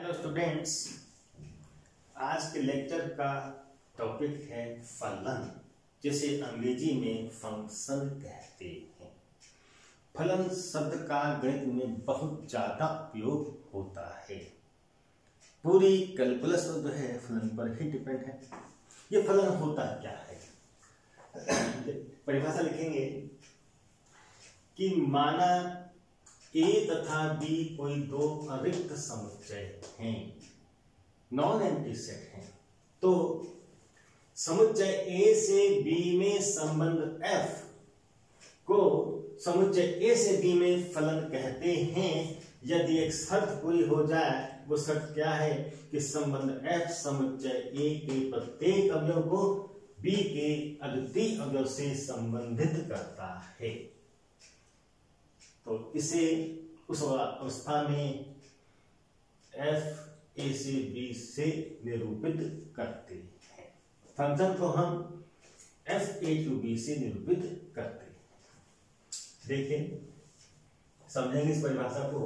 Hello students, आज के lecture का टॉपिक है फलन, जिसे अंग्रेजी में फंक्शन कहते हैं। फलन शब्द का गणित में बहुत ज्यादा उपयोग होता है। पूरी कैलकुलस जो है फलन पर ही डिपेंड है। ये फलन होता क्या है? परिभाषा लिखेंगे कि माना ए तथा बी कोई दो अरिक्त समुच्चय हैं, नॉन एम्प्टी सेट हैं, तो समुच्चय ए से बी में संबंध एफ को समुच्चय ए से बी में फलन कहते हैं। यदि एक शर्त पूरी हो जाए, वो शर्त क्या है कि संबंध एफ समुच्चय ए के प्रत्येक अवयव को बी के अद्वितीय अवयव से संबंधित करता है। तो इसे उस अवस्था में एफ ए से बी से निरूपित करते हैं। फंक्शन को हम एफ ए टू बी से निरूपित करते हैं। देखिए, समझेंगे इस परिभाषा को।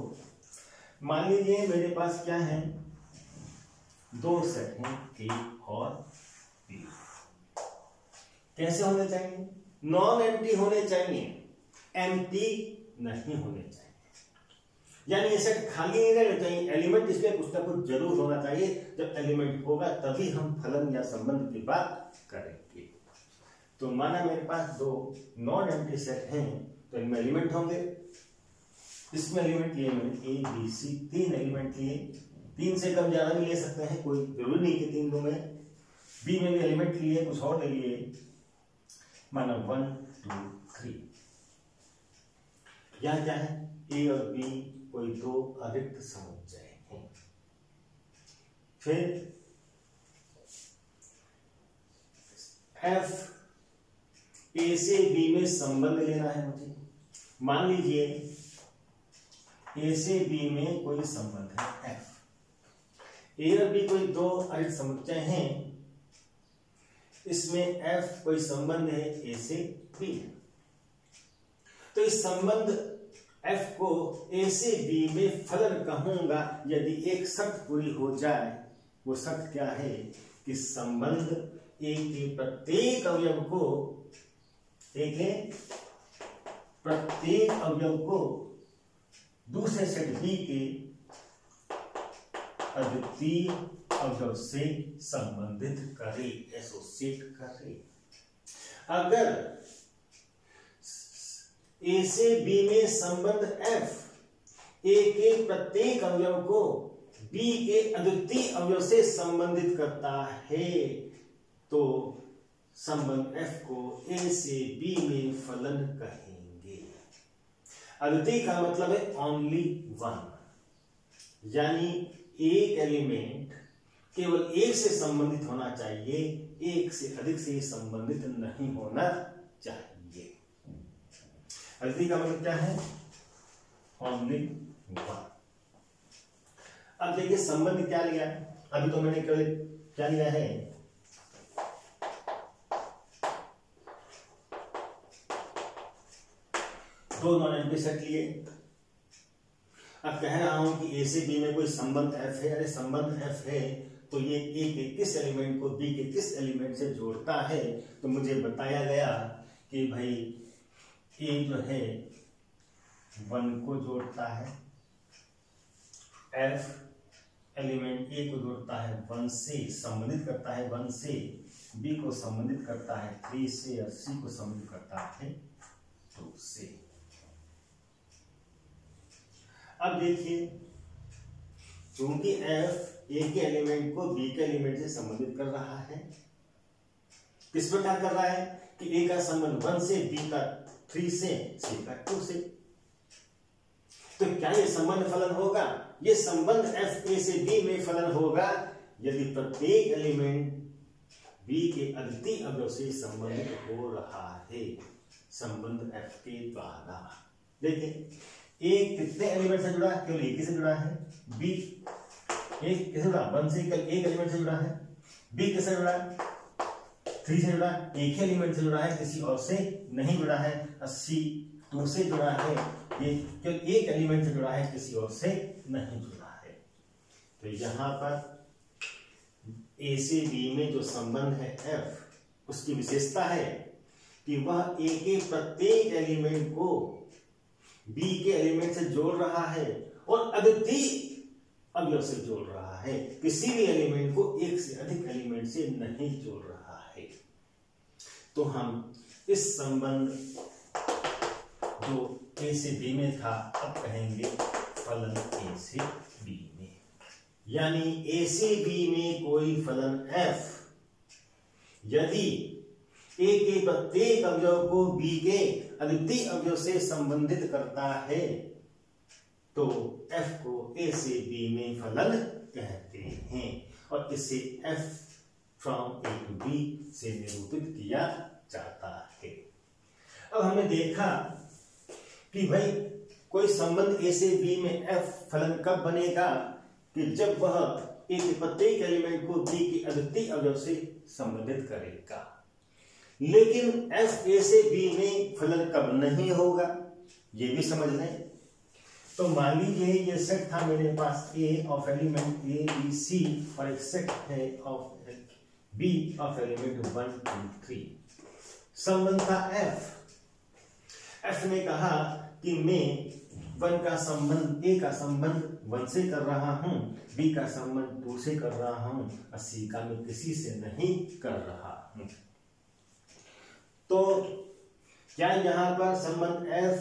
मान लीजिए मेरे पास क्या है, दो सेट हैं ए और बी। कैसे होने चाहिए? नॉन एम्प्टी होने चाहिए, एम्प्टी नहीं होने चाहिए। यानी ये सेट खाली नहीं रहना चाहिए, एलिमेंट इसमें कुछ ना कुछ जरूर होना चाहिए। जब एलिमेंट होगा तभी हम फलन या संबंध की बात करेंगे। तो माना मेरे पास दो नॉन एम्प्टी सेट हैं, तो इनमें एलिमेंट होंगे। इसमें एलिमेंट लिए मैंने ए बी सी, तीन एलिमेंट लिए। तीन से कम ज्यादा भी ले सकते हैं, कोई जरूरी नहीं कि तीन दो में। बी में भी एलिमेंट लिए, कुछ और ले लिए, माना 1 2 3। यह क्या है? ए और बी कोई दो अरिक्त समुच्चय हैं। फिर एफ ए से बी में संबंध लेना है मुझे। मान लीजिए ए से बी में कोई संबंध है एफ। ए और बी कोई दो अरिक्त समुच्चय हैं, इसमें एफ कोई संबंध है ए से बी। तो इस संबंध एफ को ए से बी में फलन कहूंगा यदि एक शर्त पूरी हो जाए। वो शर्त क्या है कि संबंध ए के प्रत्येक अवयव को, ए के प्रत्येक अवयव को दूसरे सेट बी के अद्वितीय अवयव से संबंधित करे, एसोसिएट करे। अगर ए से बी में संबंध एफ ए के प्रत्येक अवयव को बी के अद्वितीय अवयव से संबंधित करता है, तो संबंध एफ को ए से बी में फलन कहेंगे। अद्वितीय का मतलब है ओनली वन, यानी एक एलिमेंट केवल एक से संबंधित होना चाहिए, एक से अधिक से संबंधित नहीं होना चाहिए। अद्वितीय का मतलब क्या है? Only one. अब देखिए संबंध क्या लिया है। अभी तो मैंने केवल क्या लिया है, दो नॉन एम्प्टी सेट लिए। अब कह रहा हूं कि ए से बी में कोई संबंध एफ है। अरे संबंध एफ है तो ये ए के किस एलिमेंट को बी के किस एलिमेंट से जोड़ता है? तो मुझे बताया गया कि भाई ए जो है 1 को जोड़ता है, एफ एलिमेंट ए को जोड़ता है 1 से, संबंधित करता है 1 से, बी को संबंधित करता है 3 से, और सी को संबंधित करता है 2 से। अब देखिए, क्योंकि एफ ए के एलिमेंट को बी के एलिमेंट से संबंधित कर रहा है, किस प्रकार कर रहा है कि ए का संबंध 1 से, बी का 3 से, सी का 2 से। तो क्या ये संबंध फलन होगा? ये संबंध एफ ए से बी में फलन होगा यदि प्रत्येक एलिमेंट बी के अद्वितीय अवयव से संबंधित हो रहा है, संबंध एफ के द्वारा। देखिए, ए कितने एलिमेंट से जुड़ा है? केवल एक ही से जुड़ा है। बी एक किससे जुड़ा? 1 से केवल एक एलिमेंट से जुड़ा है। बी किससे जुड़ा है? 3 से जुड़ा है, एक ही एलिमेंट से जुड़ा है, किसी और से नहीं जुड़ा है। सी 2 से जुड़ा है, ये केवल एक एलिमेंट से जुड़ा है, किसी और से नहीं जुड़ा है। तो यहाँ पर ए से बी में जो संबंध है एफ, उसकी विशेषता है कि वह ए के प्रत्येक एलिमेंट को बी के एलिमेंट से जोड़ रहा है और अद्वितीय अवयव से जोड़ रहा है, किसी भी एलिमेंट को एक से अधिक एलिमेंट से नहीं जोड़ रहा है। तो हम इस संबंध जो ए से बी में था अब कहेंगे फलन ए से बी में, यानी ए से बी में कोई फलन एफ यदि ए के प्रत्येक अवयव को बी के अद्वितीय अवयव से संबंधित करता है तो एफ को ए से बी में फलन कहते हैं और इसे F from A to B से निरूपित किया जाता है। अब हमने देखा कि भाई कोई संबंध ए से बी में एफ फलन कब बनेगा कि जब वह ए के प्रत्येक एलिमेंट को बी के अद्वितीय अवयव से संबंधित करेगा। लेकिन एफ ए से बी में फलन कब नहीं होगा ये भी समझ लें। तो मान लीजिए ये सेट था मेरे पास A of element a b c और एक सेट है ऑफ बी ऑफ एलिमेंट 1 2 3। संबंध था एफ ने कहा कि मैं 1 का संबंध ए का संबंध 1 से कर रहा हूं, बी का संबंध 2 से कर रहा हूं और सी का मैं किसी से नहीं कर रहा हूं। तो क्या यहाँ पर संबंध एफ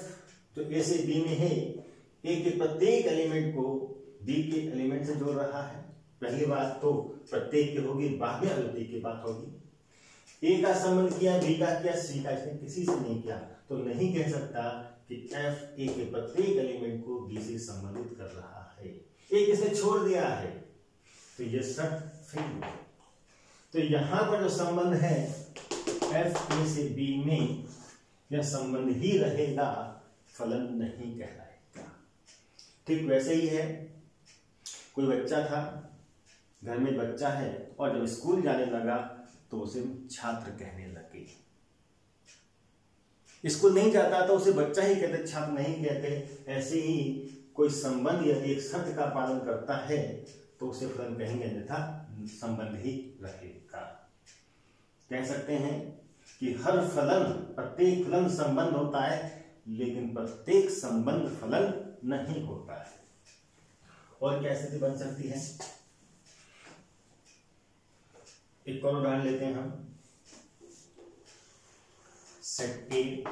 जो ए से बी में है ए के प्रत्येक एलिमेंट को बी के एलिमेंट से जोड़ रहा है? पहली बात तो प्रत्येक की होगी, बाद में अद्वितीय की बात होगी। ए का संबंध किया, बी का किया, सी का इसने किसी से नहीं किया, तो नहीं कह सकता कि एफ ए के प्रत्येक एलिमेंट को बी से संबंधित कर रहा है। एक इसने छोड़ दिया है तो ये शर्त फेल हुई। तो यहां पर जो संबंध है एफ ए से बी में यह संबंध ही रहेगा, फलन नहीं कहलाएगा। ठीक वैसे ही है, कोई बच्चा था, घर में बच्चा है और जब स्कूल जाने लगा तो उसे छात्र कहने लगे। स्कूल नहीं जाता तो उसे बच्चा ही कहते, छात्र नहीं कहते। ऐसे ही कोई संबंध यदि एक शर्त का पालन करता है तो उसे फलन कहेंगे, अन्यथा संबंध ही रहेगा। कह सकते हैं कि हर फलन, प्रत्येक फलन संबंध होता है लेकिन प्रत्येक संबंध फलन नहीं होता है। और क्या स्थिति बन सकती है? एक और उदाहरण लेते हैं हम। Set A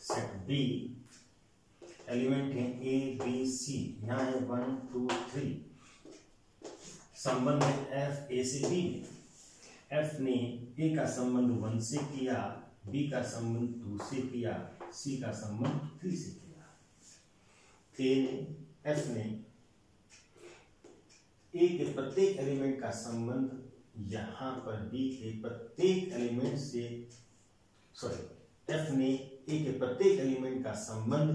set B, element है ए बी सी, यहां है 1 2 3। संबंध है एफ ए से बी। एफ ने ए का संबंध 1 से किया, बी का संबंध 2 से किया, सी का संबंध 3 से किया। एफ ने ए के प्रत्येक एलिमेंट का संबंध यहां पर बी के प्रत्येक एलिमेंट से, एफ ने ए के प्रत्येक एलिमेंट का संबंध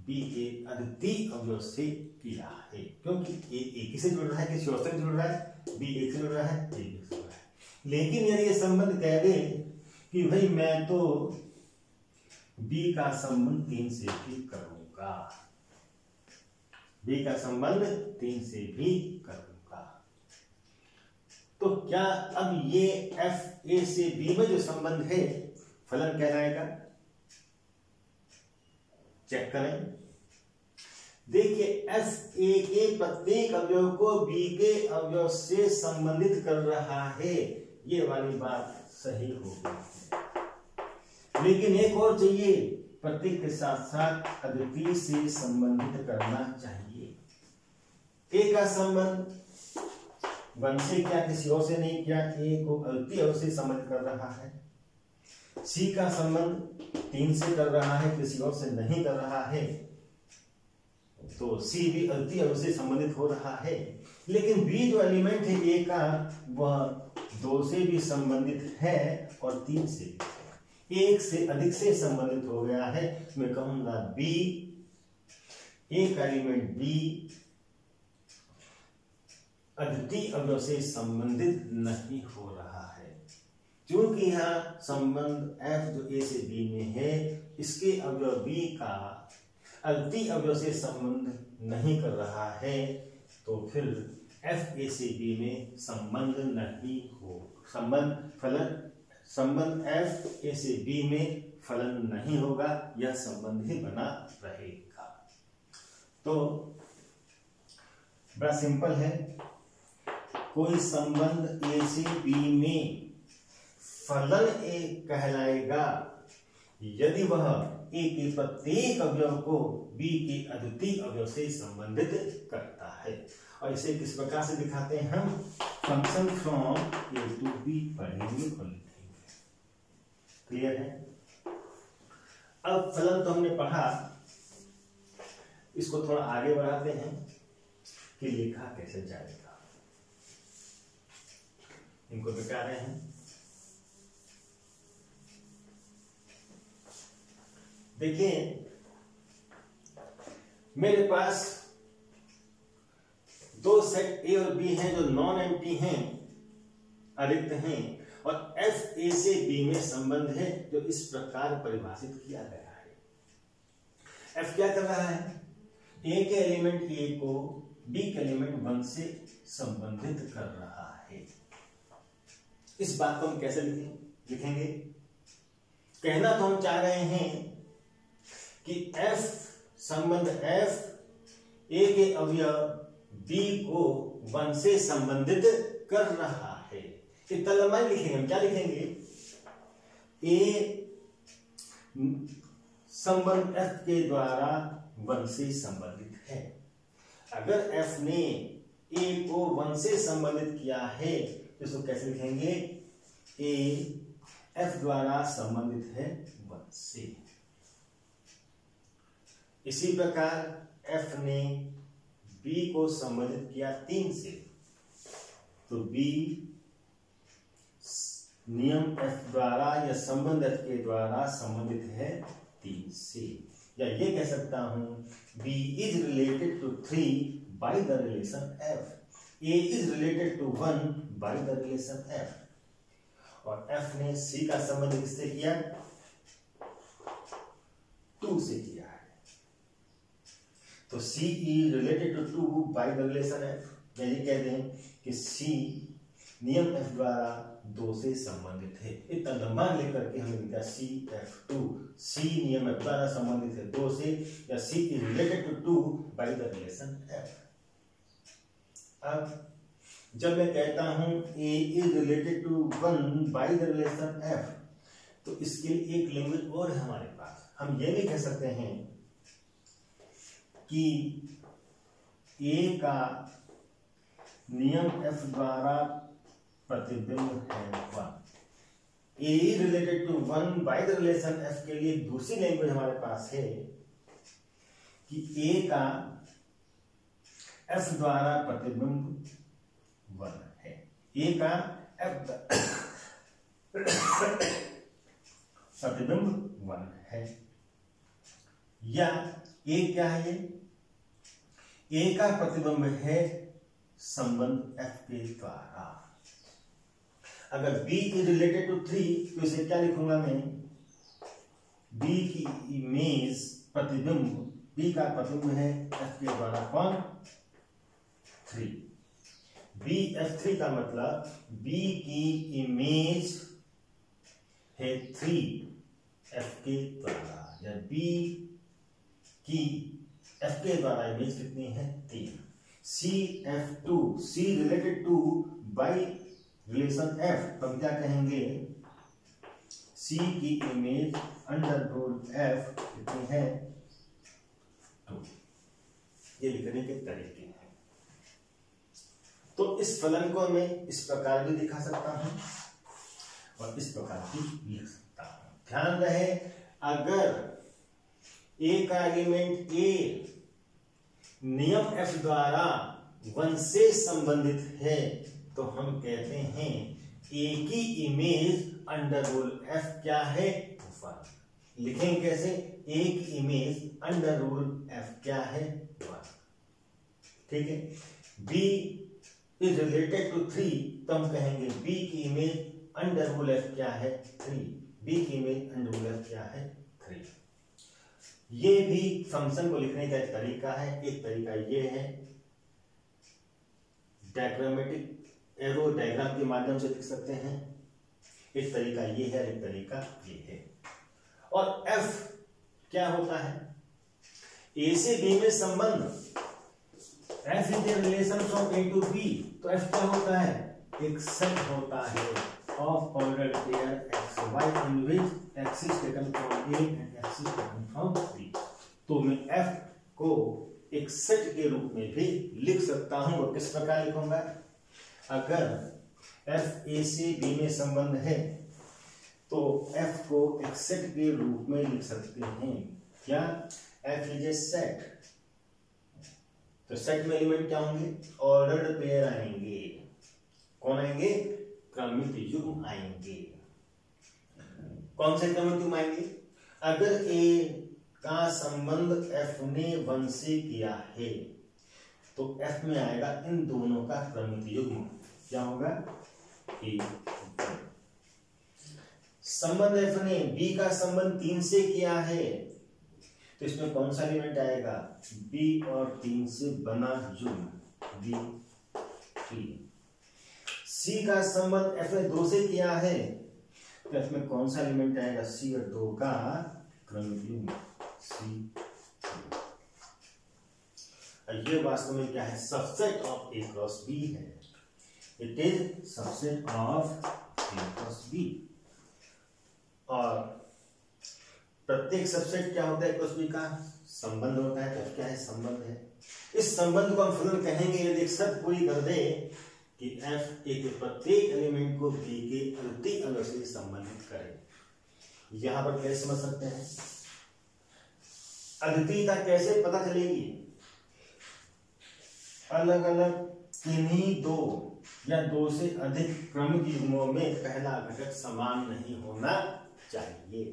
बी के अद्वितीय अवयव से किया है, क्योंकि ए एक से जुड़ रहा है, किसी और से जुड़ रहा है, बी एक से जुड़ रहा है, ए एक से जुड़ रहा है। लेकिन यदि ये संबंध कह दे कि भाई मैं तो बी का संबंध 3 से भी करूंगा, बी का संबंध 3 से भी करूंगा, तो क्या अब ये एफ ए से बी में जो संबंध है फलन कहलाएगा? चेक करें। देखिए एफ ए के प्रत्येक अवयव को बी के अवयव से संबंधित कर रहा है, ये वाली बात सही होगी। लेकिन एक और चाहिए, प्रत्येक के साथ साथ अद्वितीय से संबंधित करना चाहिए। ए का संबंध 1 से किया, किसी और से नहीं किया, ए को अद्वितीय से संबंधित कर रहा है। सी का संबंध 3 से कर रहा है, किसी और से नहीं कर रहा है, तो सी भी अद्वितीय से संबंधित हो रहा है। लेकिन बी जो एलिमेंट है ए का, वह 2 से भी संबंधित है और 3 से भी, 1 से अधिक से संबंधित हो गया है। मैं कहूंगा बी, एक एलिमेंट बी अद्वितीय अवयव से संबंधित नहीं हो रहा है, क्योंकि यहां संबंध एफ जो ए से बी में है, इसके अवयव बी का अद्वितीय अवयव से संबंध नहीं कर रहा है, तो फिर एफ ए से बी में संबंध नहीं हो, संबंध एफ ए से बी में फलन नहीं होगा, यह संबंध ही बना रहेगा। तो बड़ा सिंपल है, कोई संबंध ए से बी में फलन ए कहलाएगा यदि वह ए के प्रत्येक अवयव को बी के अद्वितीय अवयव से संबंधित करता है। और इसे किस प्रकार से दिखाते हैं हम, function from A to B पढ़ेंगे और लिखेंगे। क्लियर है? अब फलन तो हमने पढ़ा, इसको थोड़ा आगे बढ़ाते हैं कि लिखा कैसे जाएगा। इनको दिखा रहे हैं, देखिए मेरे पास दो सेट ए और बी हैं जो नॉन एम्प्टी हैं, अरिक्त हैं, और एफ ए से बी में संबंध है जो इस प्रकार परिभाषित किया गया है। एफ क्या कर रहा है, ए के एलिमेंट ए को बी के एलिमेंट 1 से संबंधित कर रहा है। इस बात को हम कैसे लिखेंगे? कहना तो हम चाह रहे हैं कि एफ संबंध एफ ए के अवयव बी को 1 से संबंधित कर रहा है। इतना लंबा लिखेंगे हम, क्या लिखेंगे? ए संबंध एफ के द्वारा 1 से संबंधित है। अगर एफ ने ए को 1 से संबंधित किया है तो इसको कैसे लिखेंगे? ए एफ द्वारा संबंधित है 1 से। इसी प्रकार एफ ने बी को संबंधित किया 3 से, तो बी नियम एफ द्वारा या संबंध एफ के द्वारा संबंधित है 3 से। या ये कह सकता हूं B is related to 3 by the relation F, A is related to 1 by the relation F. और एफ ने सी का संबंध किससे किया? 2 से किया है, तो c is related to 2 by the relation f. या ये कह दें कि सी नियम एफ द्वारा 2 से संबंधित है। इतना लंबा लेकर के हमने लिखा सी एफ 2, सी नियम एफ द्वारा संबंधित है 2 से, या c is related to 2 by the relation f. अब जब मैं कहता हूं a is related to 1 by the relation F, तो इसके लिए एक लैंग्वेज और है हमारे पास। हम ये भी कह सकते हैं कि ए का नियम एफ द्वारा प्रतिबिंब है 1। A is related to 1 by the relation f के लिए दूसरी लैंग्वेज हमारे पास है कि ए का एफ द्वारा प्रतिबिंब 1 है। ए का एफ प्रतिबिंब 1 है। या ए क्या है? ये ए का प्रतिबिंब है संबंध एफ के द्वारा। अगर b इज रिलेटेड टू 3 तो इसे क्या लिखूंगा मैं? b की इमेज प्रतिबिंब, b का प्रतिबिंब है f के द्वारा कौन? 3। b f3 का मतलब b की इमेज है 3 f के द्वारा, या b की f के द्वारा इमेज कितनी है? 3। CF2, C related to by relation F, तो हम क्या कहेंगे? C की इमेज अंडर रूट F कितनी है? 2। ये लिखने के तरीके हैं। तो इस फलन को मैं इस प्रकार भी दिखा सकता हूं और इस प्रकार भी लिख सकता हूं। ध्यान रहे, अगर A का एलिमेंट A नियम F द्वारा 1 से संबंधित है तो हम कहते हैं A की इमेज अंडर रूल F क्या है? 1। लिखेंगे कैसे? A की इमेज अंडर रूल F क्या है? 1। ठीक है। B इज रिलेटेड टू 3 तो हम कहेंगे B की इमेज अंडर रूल F क्या है? 3। B की इमेज अंडर रूल F क्या है? 3। ये भी फंक्शन को लिखने का एक तरीका है। एक तरीका ये है डायग्रामेटिक एरो डायग्राम के माध्यम से लिख सकते हैं। एक तरीका ये है, एक तरीका ये है। और एफ क्या होता है? ए से बी में संबंध, F is the relation from A to B. तो एफ क्या होता है? एक सेट होता है of ordered pair X Y in which X is taken from A and X is taken from B. तो मैं एफ को एक सेट के रूप में भी लिख सकता हूं। और किस प्रकार लिखूंगा? अगर एफ ए से बी में संबंध है तो एफ को एक सेट के रूप में लिख सकते हैं। क्या? F is A set. तो सेट में एलिमेंट क्या होंगे? ऑर्डर्ड पेयर आएंगे। कौन आएंगे? क्रमित युग्म आएंगे। कौन से क्रमित युग्म आएंगे? अगर ए का संबंध एफ ने 1 से किया है तो एफ में आएगा इन दोनों का क्रमित युग्म। क्या होगा? ए। संबंध एफ ने बी का संबंध 3 से किया है तो इसमें कौन सा एलिमेंट आएगा? बी और 3 से बना युग्म बी 3। सी का संबंध एफ ने 2 से किया है तो एफ में कौन सा एलिमेंट आएगा? सी और 2 का क्रमित युग्म सी। ये वास्तव में क्या है? Subset of A cross B है। It is subset of A cross B. और प्रत्येक सबसेट क्या होता है? क्रॉस बी का संबंध होता है। तो क्या है? संबंध है। इस संबंध को हम फलन कहेंगे यदि एक शर्त पूरी कर दे कि एफ ए के प्रत्येक एलिमेंट को बी के अद्वितीय अंग से संबंधित करे। यहां पर कैसे समझ सकते हैं? अद्वितीयता कैसे पता चलेगी? अलग अलग किन्हीं 2 या 2 से अधिक क्रमिक युग्मों में पहला घटक समान नहीं होना चाहिए।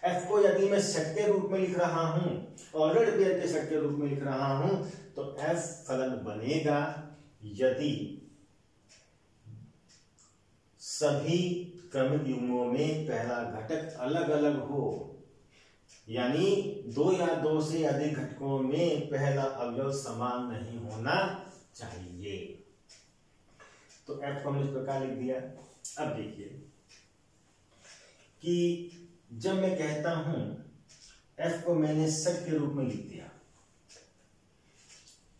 एफ को यदि मैं सेट के रूप में लिख रहा हूं, ऑर्डर्ड पेयर के सेट के रूप में लिख रहा हूं, तो एफ फलन बनेगा यदि सभी क्रमिक युग्मों में पहला घटक अलग अलग हो, यानी 2 या 2 से अधिक घटकों में पहला अवयव समान नहीं होना चाहिए। तो एफ को हमने इस प्रकार लिख दिया। अब देखिए कि जब मैं कहता हूं एफ को मैंने सेट के रूप में लिख दिया,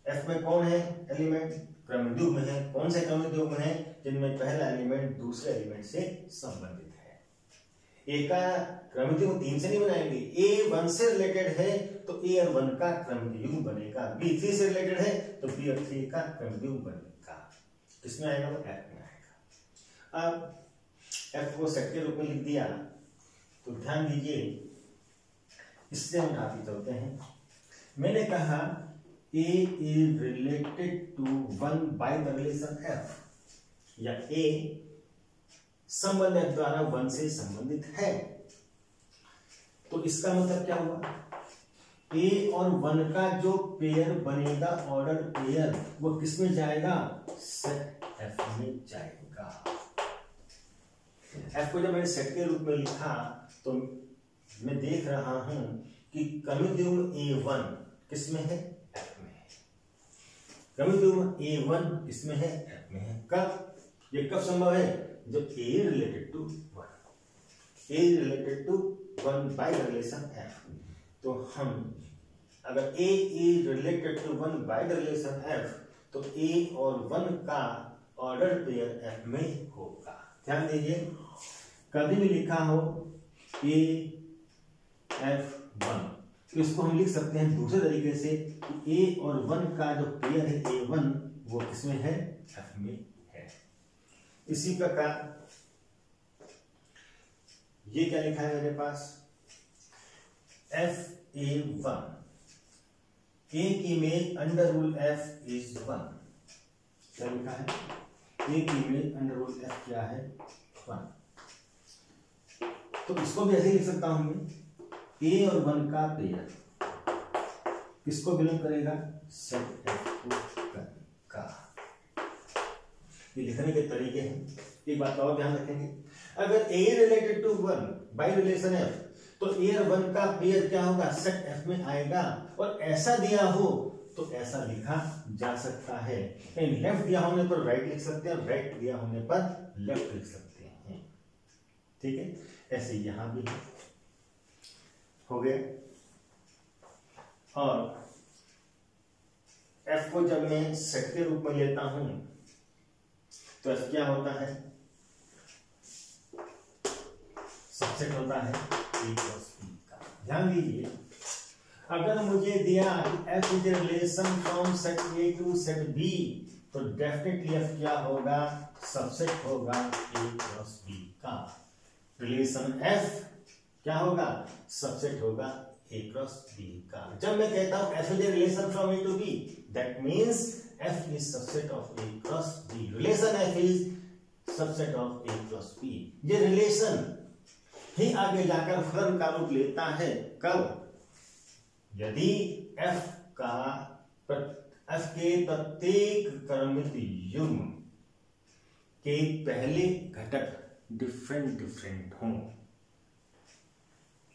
एफ में कौन है एलिमेंट? क्रमिक युग्म है। कौन से क्रमिक युग्म है? जिनमें पहला एलिमेंट दूसरे एलिमेंट से संबंधित है। ए का क्रमिक युग्म 3 से नहीं बनाएंगे। ए 1 से रिलेटेड है तो ए और 1 का क्रमिक युग्म बनेगा। बी 3 से रिलेटेड है तो बी और 3 का क्रमिक युग्म बनेगा। किसमें आएगा? वो एफ में आएगा। अब एफ को सेट के रूप में लिख दिया तो ध्यान दीजिए, इससे हम आगे चलते हैं। मैंने कहा a is related to 1 by the relation f, या ए संबंध एफ द्वारा 1 से संबंधित है। तो इसका मतलब क्या हुआ? ए और 1 का जो पेयर बनेगा, ऑर्डर पेयर, वो किस में जाएगा? सेट एफ में जाएगा। एफ को जब मैंने सेट के रूप में लिखा तो मैं देख रहा हूं कि क्रमिक युग्म A1 किसमें है? एफ में है। क्रमिक युग्म A1 किसमें है? एफ में है। कब? ये कब संभव है? जब A related to 1, A related to 1 by the relation F. तो हम अगर A is related to 1 by the relation F तो A और 1 का ऑर्डर पेयर एफ में होगा। ध्यान दीजिए, कभी भी लिखा हो A F1 तो इसको हम लिख सकते हैं दूसरे तरीके से कि A और 1 का जो पेयर है A1 वो किसमें है? F में है। इसी प्रकार ये क्या लिखा है मेरे पास? FA1 A की image under rule F is 1। क्या लिखा है? A की इमेज अंडर रूल F क्या है? 1। तो इसको भी ऐसे लिख सकता हूं मैं, A और 1 का पेयर किसको बिलोंग करेगा? सेट F को करेगा। ये लिखने के तरीके हैं। एक बात और ध्यान रखेंगे, अगर A related to 1 by relation F तो A और 1 का पेयर क्या होगा? सेट F में आएगा। और ऐसा दिया हो तो ऐसा लिखा जा सकता है। कहीं लेफ्ट दिया होने पर राइट लिख सकते हैं, राइट दिया होने पर लेफ्ट लिख सकते हैं। ठीक है, ऐसे यहां भी हो गया। और f को जब मैं सेट के रूप में लेता हूं तो f क्या होता है, सबसेट होता है a क्रॉस b का। ध्यान दीजिए, अगर मुझे दिया f is a relation from set a to set b, तो डेफिनेटली f क्या होगा, सबसेट होगा a क्रॉस b का। रिलेशन f क्या होगा, सबसेट होगा a क्रॉस b का। जब मैं कहता हूं f is a relation from a to b, that means f is subset of a cross b। Relation f is subset of a cross b। ये relation ही आगे जाकर फलन का रूप लेता है। कब, यदि f के प्रत्येक क्रमित युग्म के पहले घटक डिफरेंट हों,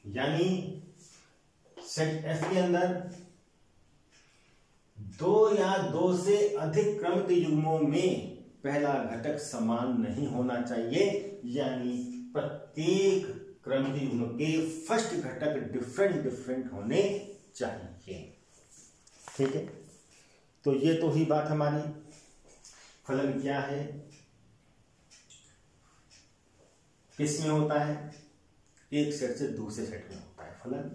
यानी सेट f के अंदर दो या दो से अधिक क्रमित युग्मों में पहला घटक समान नहीं होना चाहिए, यानी प्रत्येक क्रमित युग्म के फर्स्ट घटक डिफरेंट होने चाहिए। ठीक है, तो ये तो ही बात हमारी। फलन क्या है, किस में होता है, एक सेट से दूसरे सेट में होता है फलन।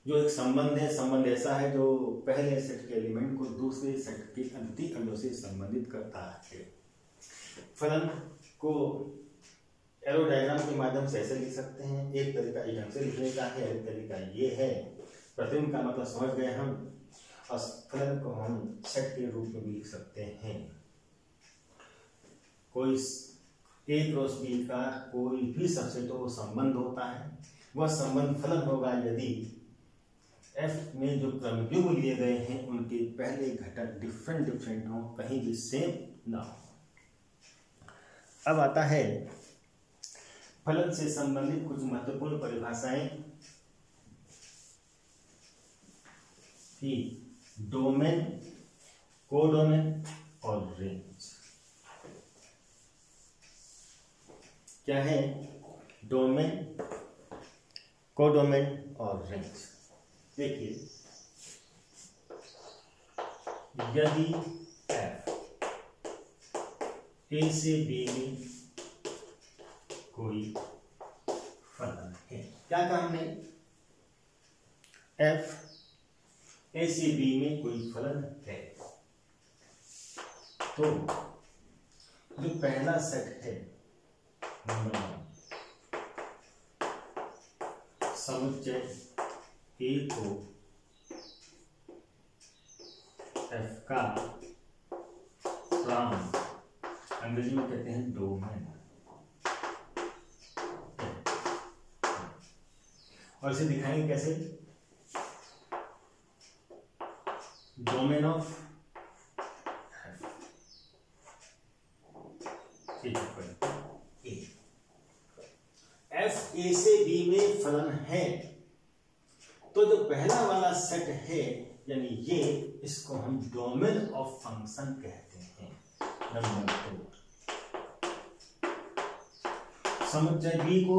जो एक संबंध है, संबंध ऐसा है जो पहले सेट के एलिमेंट को दूसरे सेट के अद्वितीय अवयव से संबंधित करता है। फलन को एरो डायग्राम के माध्यम से ऐसे लिख सकते हैं। एक तरीका इस ढंग से लिखने का है, एक तरीका ये है। प्रतिबिंब का मतलब समझ गए हम, और फलन को हम सेट के रूप में भी लिख सकते हैं। कोई a क्रॉस b का कोई भी सबसेट हो संबंध होता है, वह संबंध फलन होगा यदि f में जो क्रमयुग्म लिए गए हैं उनके पहले घटक डिफरेंट हो, कहीं भी सेम ना हो। अब आता है फलन से संबंधित कुछ महत्वपूर्ण परिभाषाएं कि डोमेन, कोडोमेन और रेंज। क्या है डोमेन, कोडोमेन और रेंज। देखिए, यदि f a से b में कोई फलन है, क्या कहा हमने, f a से b में कोई फलन है, तो जो पहला सेट है समुच्चय a को f का प्रांत, अंग्रेजी में कहते हैं डोमेन, और इसे दिखाएंगे कैसे, डोमेन ऑफ f a से b में फलन है, तो जो पहला वाला सेट है यानी ये, इसको हम डोमेन ऑफ फंक्शन कहते हैं। नंबर 2, समुच्चय b को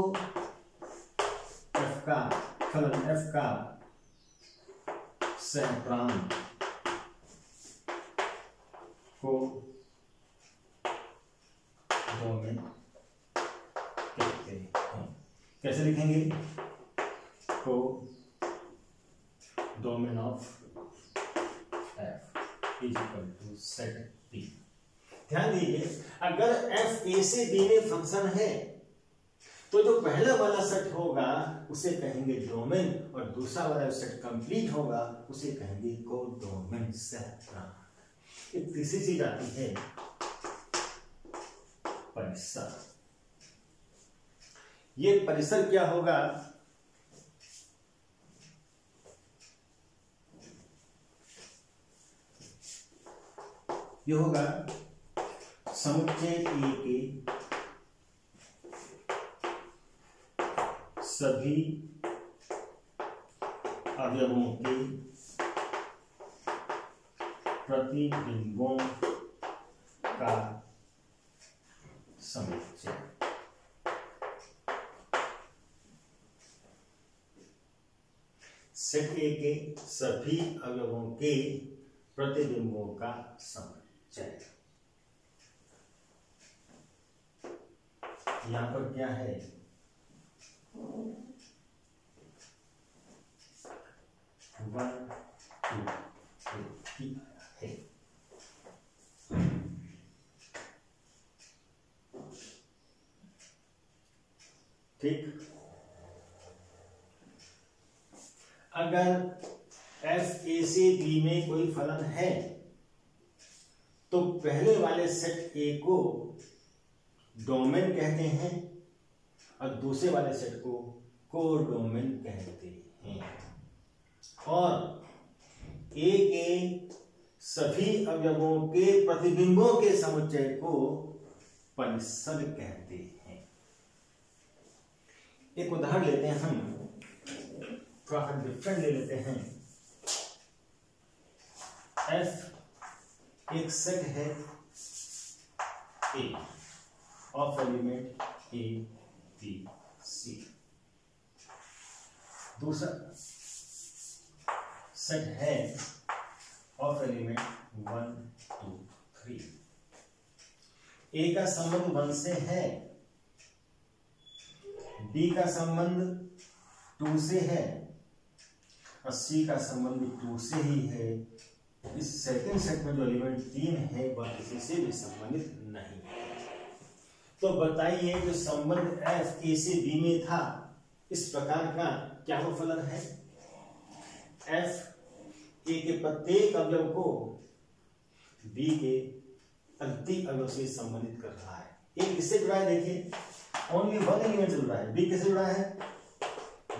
f का फलन f का सहप्रांत को डोमेन कहते हैं। कैसे लिखेंगे, codomain of f is equal to set p। ध्यान दीजिए, अगर f a से b में फंक्शन है तो जो पहला वाला सेट होगा उसे कहेंगे डोमेन, और दूसरा वाला सेट कंप्लीट होगा उसे कहेंगे को डोमेन सहप्रांत। एक तीसरी चीज आती है परिसर। ये परिसर क्या होगा, ये होगा समुच्चय A के सभी अवयवों के प्रतिबिंबों का समुच्चय। सेट ए के सभी अवयवों के प्रतिबिंबों का समुच्चय। यहां पर क्या है, वन टू थ्री है। ठीक, अगर एफ ए से बी में कोई फलन है तो पहले वाले सेट ए को डोमेन कहते हैं और दूसरे वाले सेट को कोडोमेन कहते हैं, और ए के सभी अवयवों के प्रतिबिंबों के समुच्चय को परिसर कहते हैं। एक उदाहरण लेते हैं, हम थोड़ा सा डिफरेंट ले लेते हैं। एफ एक सेट है A of element a b c. दूसरा सेट है ऑफ एलिमेंट 1 2 3। ए का संबंध 1 से है, बी का संबंध 2 से है और सी का संबंध 2 से ही है। इस सेकंड सेट में जो एलिमेंट 3 है वह किसी से भी संबंधित नहीं है। तो बताइए जो संबंध एफ ए से बी में था, इस प्रकार का क्या वो फलन है? एफ ए के प्रत्येक अवयव को बी के अंतिम अवयव से संबंधित कर रहा है। ए किससे जुड़ा है? देखिए, ओनली वन एलिमेंट से जुड़ा है। बी किससे जुड़ा है?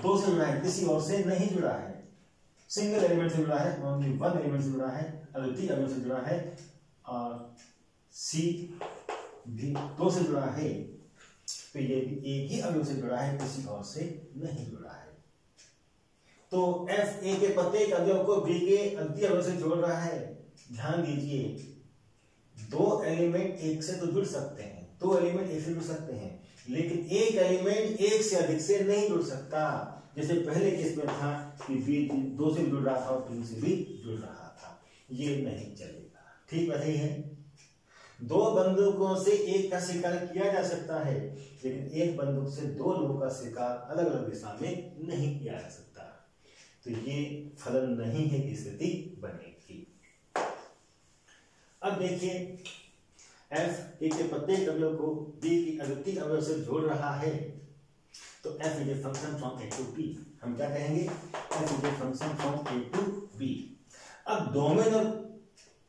2 से जुड़ा है, किसी और से नहीं जुड़ा है। सिंगल एलिमेंट से जुड़ा है, ओनली वन एलिमेंट से जुड़ा है, अद्वितीय अवयव से जुड़ा है। और सी भी 2 से जुड़ा है, तो ये भी एक ही अवयव से जुड़ा है, किसी और से नहीं जुड़ा है। तो एफ ए के प्रत्येक अवयव को बी के अद्वितीय अवयव से जोड़ रहा है। ध्यान दीजिए, 2 एलिमेंट एक से तो जुड़ सकते हैं, 2 एलिमेंट एक से जुड़ सकते हैं, लेकिन एक एलिमेंट एक से अधिक से नहीं जुड़ सकता। जैसे पहले केस में था कि बी 2 से जुड़ रहा था और 3 से भी जुड़ रहा था, ये नहीं चलेगा। ठीक वही है, 2 बंदूकों से एक का शिकार किया जा सकता है, लेकिन एक बंदूक से 2 लोगों का शिकार अलग अलग दिशा में नहीं किया जा सकता। तो ये फलन नहीं है की स्थिति बनेगी। अब देखिए, एफ ए के प्रत्येक अवयव को बी की अद्वितीय अवयव से जोड़ रहा है, तो F is a function from A to B. हम क्या कहेंगे? F is a function from A to B. अब डोमेन और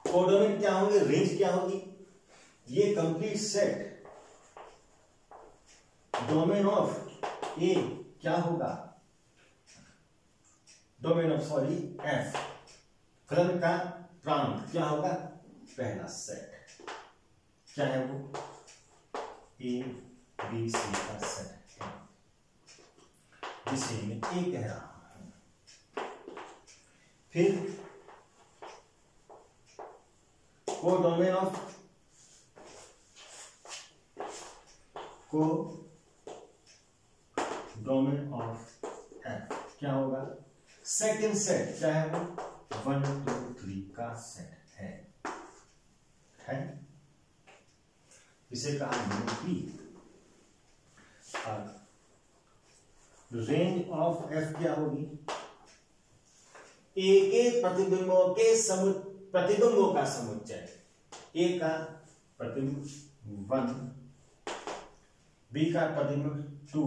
कोडोमेन क्या होंगे, रेंज क्या होगी? ये complete set domain of A क्या होगा? डोमेन ऑफ एफ फलन का प्रांत क्या होगा? पहला सेट क्या है वो? ए बी सी का सेट है, जिसे मैं ए कह रहा हूं। फिर कोडोमेन ऑफ एफ क्या होगा? सेकंड सेट क्या है वो? 1 2 3 का सेट है। इसे कहा यूपी। रेंज ऑफ एफ क्या होगी? ए के प्रतिबिंबों का समुच्चय। ए का प्रतिबिंब 1, बी का प्रतिबिंब 2,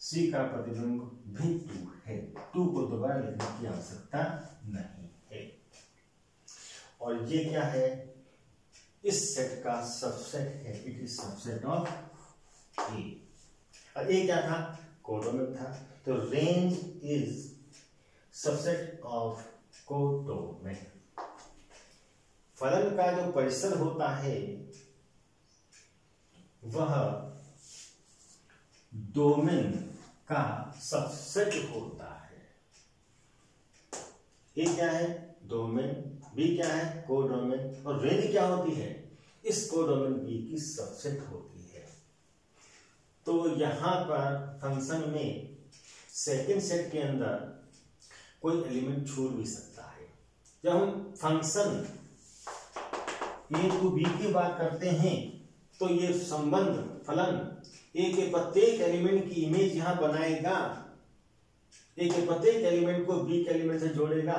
सी का प्रतिबिंब भी 2 है। 2 को दोबारा लिखने की आवश्यकता नहीं है। और ये क्या है? इस सेट का सबसेट है। इट इज सबसेट ऑफ ए। और ए क्या था? कोडोमेन था। तो range is subset of codomain. फलन का जो परिसर होता है वह डोमेन का सबसेट होता है। ए क्या है, डोमेन, बी क्या है, कोडोमेन, और रेंज क्या होती है, इस कोडोमेन बी की सबसेट होती है। तो यहां पर फंक्शन में सेकंड सेट के अंदर कोई एलिमेंट छोड़ भी सकता है। जब हम फंक्शन ए टू बी की बात करते हैं तो ये संबंध फलन ए के प्रत्येक एलिमेंट की इमेज यहां बनाएगा, ए के प्रत्येक एलिमेंट को बी के एलिमेंट से जोड़ेगा,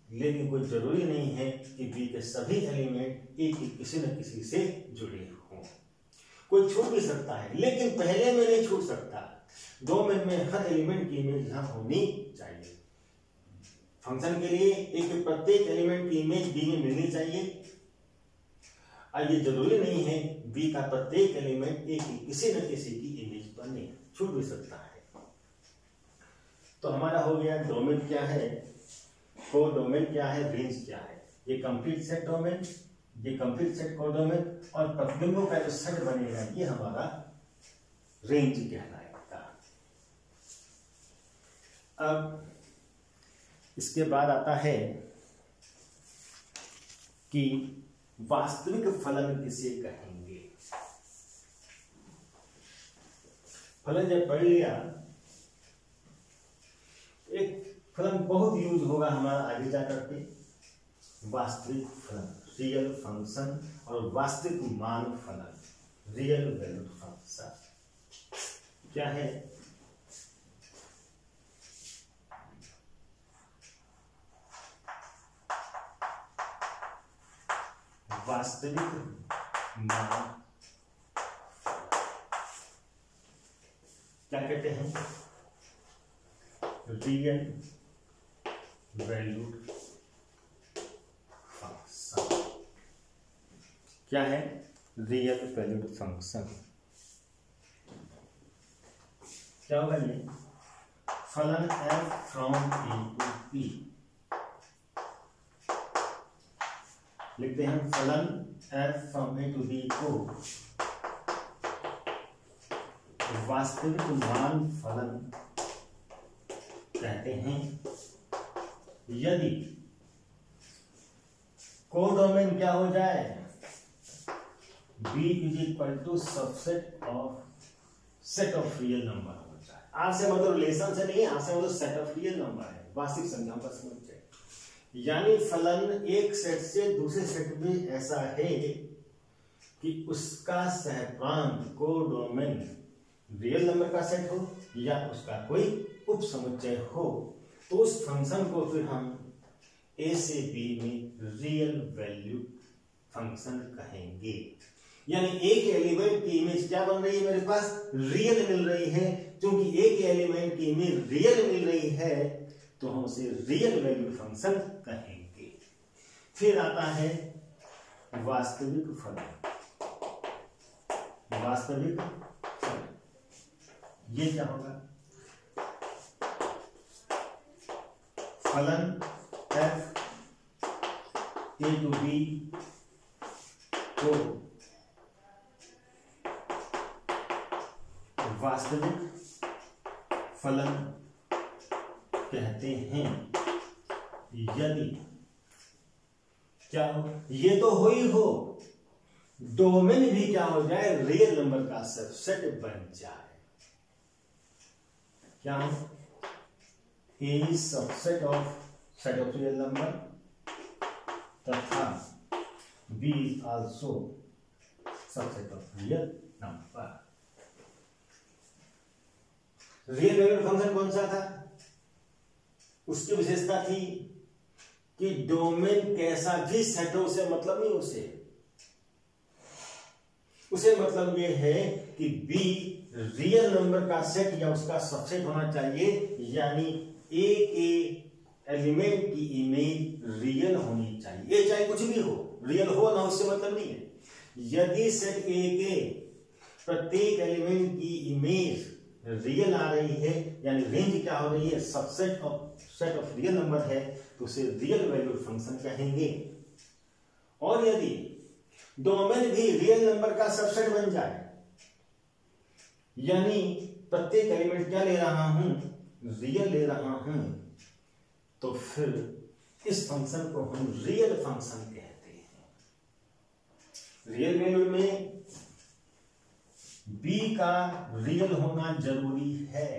लेकिन कोई जरूरी नहीं है कि बी के सभी एलिमेंट ए की किसी न किसी से जुड़े हों। कोई छूट भी सकता है, लेकिन पहले में नहीं छूट सकता। डोमेन में हर एलिमेंट की इमेज यहां होनी चाहिए। फंक्शन के लिए ए के प्रत्येक एलिमेंट की इमेज बी में मिलनी चाहिए। अब ये जरूरी नहीं है बी का प्रत्येक एलिमेंट ए की किसी न किसी की इमेज बने, छूट भी सकता है। तो हमारा हो गया डोमेन क्या है, कोडोमेन क्या है, रेंज क्या है। ये कंप्लीट सेट डोमेन, ये कंप्लीट सेट कोडोमेन, और प्रतिबिंबों का जो सेट बनेगा ये हमारा रेंज कहलाएगा। अब इसके बाद आता है कि वास्तविक फलन किसे कहेंगे। फलन जब पढ़ लिया, एक फलन बहुत यूज होगा हमारा आगे जाकर के, वास्तविक फलन, रियल फंक्शन, और वास्तविक मान फलन, रियल वैल्यूड फंक्शन क्या है। वास्तविक मान क्या कहते हैं, रियल वैल्यूड फंक्शन। क्या है, रियल वैल्यूड फंक्शन। क्या होगा ये, फलन f from A to P, लिखते हैं फलन f from A to B को वास्तविक मान फलन कहते हैं यदि कोडोमेन क्या हो जाए, b is equal to subset of set of real number हो जाए। आर से मतलब रिलेशन से नहीं, आर से मतलब सेट ऑफ रियल नंबर है, वास्तविक संख्याओं का समुच्चय। यानी फलन एक सेट से दूसरे सेट में ऐसा है कि उसका सहप्रांत कोडोमेन रियल नंबर का सेट हो या उसका कोई उप समुच्चय हो, तो उस फंक्शन को फिर हम ए से बी में रियल वैल्यू फंक्शन कहेंगे। यानी ए के एलिमेंट की इमेज क्या बन रही है, मेरे पास रियल मिल रही है। क्योंकि ए के एलिमेंट की इमेज रियल मिल रही है तो हम उसे रियल वैल्यू फंक्शन कहेंगे। फिर आता है वास्तविक फलन। वास्तविक फलन ये क्या होगा, फलन f a टू b को वास्तविक फलन कहते हैं यदि क्या हो, ये तो हो ही हो, डोमेन भी क्या हो जाए, रियल नंबर का सबसेट बन जाए। क्या A is subset of set of real number तथा B is also subset of real number। Real valued function कौन सा था, उसकी विशेषता थी कि डोमेन कैसा भी सेट हो उसे मतलब नहीं, उसे मतलब ये है कि B रियल नंबर का सेट या उसका सबसेट होना चाहिए। यानी ए के एलिमेंट की इमेज रियल होनी चाहिए। ए चाहे कुछ भी हो, रियल हो ना, उससे मतलब नहीं है। यदि सेट ए के प्रत्येक एलिमेंट की इमेज रियल आ रही है, यानी रेंज क्या हो रही है, subset of set of real number है, तो उसे रियल वैल्यूड फंक्शन कहेंगे। और यदि डोमेन भी रियल नंबर का सबसेट बन जाए, यानी प्रत्येक एलिमेंट क्या ले रहा हूं, रियल ले रहा हूं, तो फिर इस फंक्शन को हम रियल फंक्शन कहते हैं। रियल वैल्यू में b का रियल होना जरूरी है,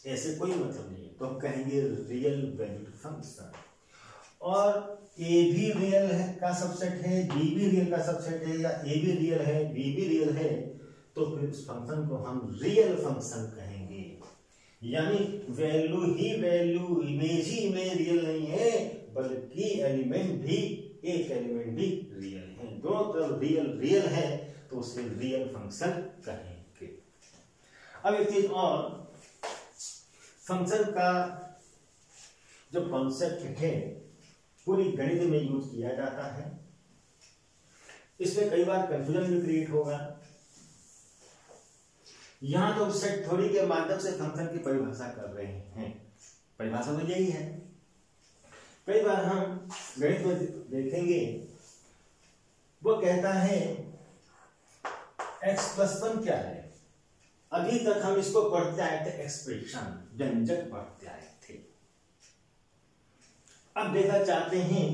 ऐसे कोई मतलब नहीं है, तो हम कहेंगे रियल वैल्यूड फंक्शन। और a भी रियल है का सबसेट है, b भी रियल का सबसेट है, या a भी रियल है b भी रियल है, तो फिर उस फंक्शन को हम रियल फंक्शन कहेंगे। यानी वैल्यू ही वैल्यू, इमेज ही इमेज रियल नहीं है, बल्कि एलिमेंट भी, एक एलिमेंट भी रियल है। दोनों तरफ रियल रियल है, तो उसे रियल फंक्शन कहेंगे। अब एक चीज और, फंक्शन का जो कॉन्सेप्ट है पूरी गणित में यूज किया जाता है। इसमें कई बार कंफ्यूजन भी क्रिएट होगा। यहां तो सेट थ्योरी के माध्यम से फंक्शन की परिभाषा कर रहे हैं, परिभाषा तो यही है। कई बार हम गणित में देखेंगे, वो कहता है x+1 क्या है। अभी तक हम इसको पढ़ते आए थे, एक्सप्रेशन, व्यंजक पढ़ते आए थे। अब देखना चाहते हैं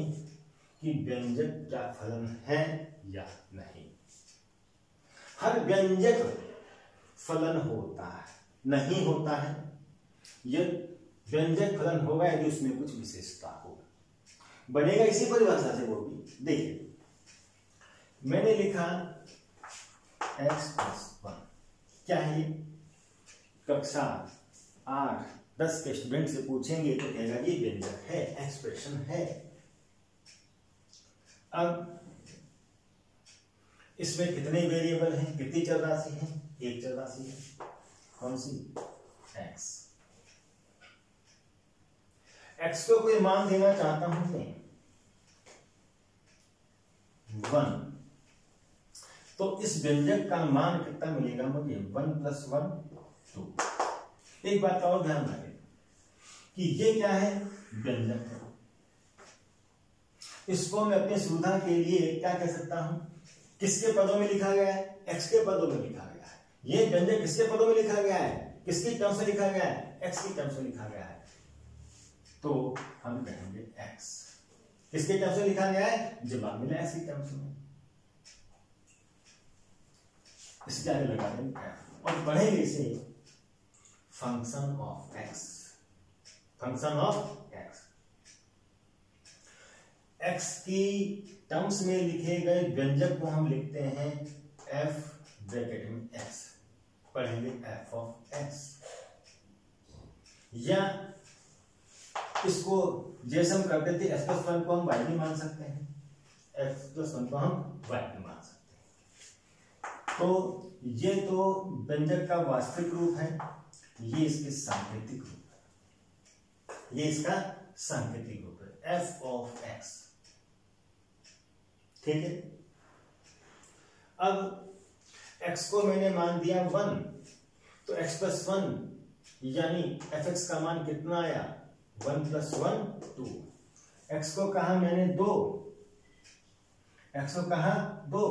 कि व्यंजक क्या फलन है या नहीं। हर व्यंजक फलन होता है, नहीं होता है। यह व्यंजक फलन होगा यदि उसमें कुछ विशेषता हो, बनेगा इसी परिभाषा से। वो भी देखिए, मैंने लिखा x+1 क्या है। कक्षा 8-10 के स्टूडेंट से पूछेंगे तो कहेगा ये व्यंजक है, एक्सप्रेशन है। अब इसमें कितने वेरिएबल हैं, कितनी चर राशि है? एक चर राशि है। कौन सी? x। x को कोई मान देना चाहता हूं मैं 1, तो इस व्यंजक का मान कितना मिलेगा मुझे? 1 + 1 2। एक बात और ध्यान रखें कि ये क्या है? व्यंजक है। इसको मैं अपनी सुविधा के लिए क्या कह सकता हूं? किसके पदों में लिखा गया है? x के पदों में लिखा गया है। ये व्यंजक किसके पदों में लिखा गया है? किसकी टर्म से लिखा गया है? x की टर्म से लिखा गया है। तो हम कहेंगे x। किसके टर्म से लिखा गया है? जवाब मिला x की टर्म से। इसके आगे लगा देंगे और पढ़ेंगे इसे function of x। Function of x, x की टर्म्स में लिखे गए व्यंजक को हम लिखते हैं f ब्रैकेट में x। पढ़ेंगे f ऑफ x, या इसको जैसे हम करते थे x+1 को हम y भी मान सकते हैं, x+1 को हम y भी मान सकते हैं। तो ये तो व्यंजक का वास्तविक रूप है, ये इसके सांकेतिक रूप है। ये इसका सांकेतिक रूप है f ऑफ x। ठीक है। अब x को मैंने मान दिया 1, तो x+1 यानी fx का मान कितना आया? 1 + 1 2। x को कहा मैंने 2, x को कहा 2,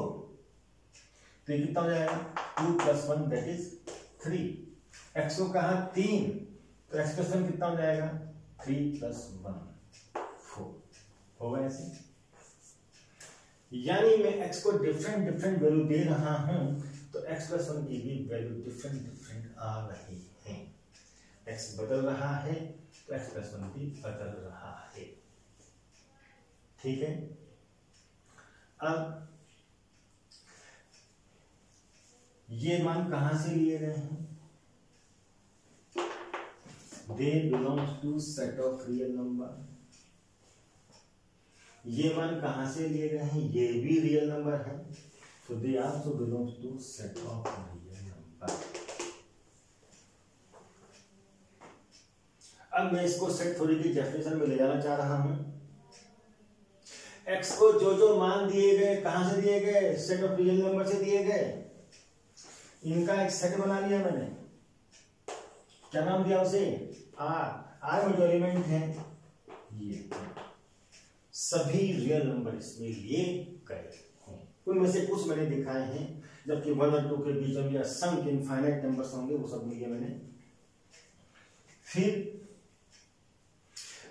तो ये कितना हो जाएगा? 2 + 1 दैट इज 3। x को कहा 3, तो x+1 कितना हो जाएगा? 3 + 1 4। होगा ऐसे। यानी मैं x को डिफरेंट वैल्यू दे रहा हूं, तो x+1 की भी वैल्यू डिफरेंट आ रही है। x बदल रहा है तो x+1 भी बदल रहा है। ठीक है। अब ये मान कहां से लिए गए हैं? They belongs to set of real number। ये मान कहां से लिए गए हैं? ये भी रियल नंबर है, तो they also belongs to set of real number। अब मैं इसको सेट थ्योरी की डेफिनेशन में ले जाना चाह रहा हूं। x को जो मान दिए गए, कहां से दिए गए? सेट ऑफ रियल नंबर से दिए गए। इनका एक सेट बना लिया मैंने, क्या नाम दिया उसे? r में जो एलिमेंट है ये सभी रियल नंबर इसमें लिए गए हैं। उनमें से कुछ मैंने दिखाए हैं, जबकि 1 और 2 के बीच में या सम के इनफाइनाइट नंबर्स होंगे, वो सब लिए मैंने। फिर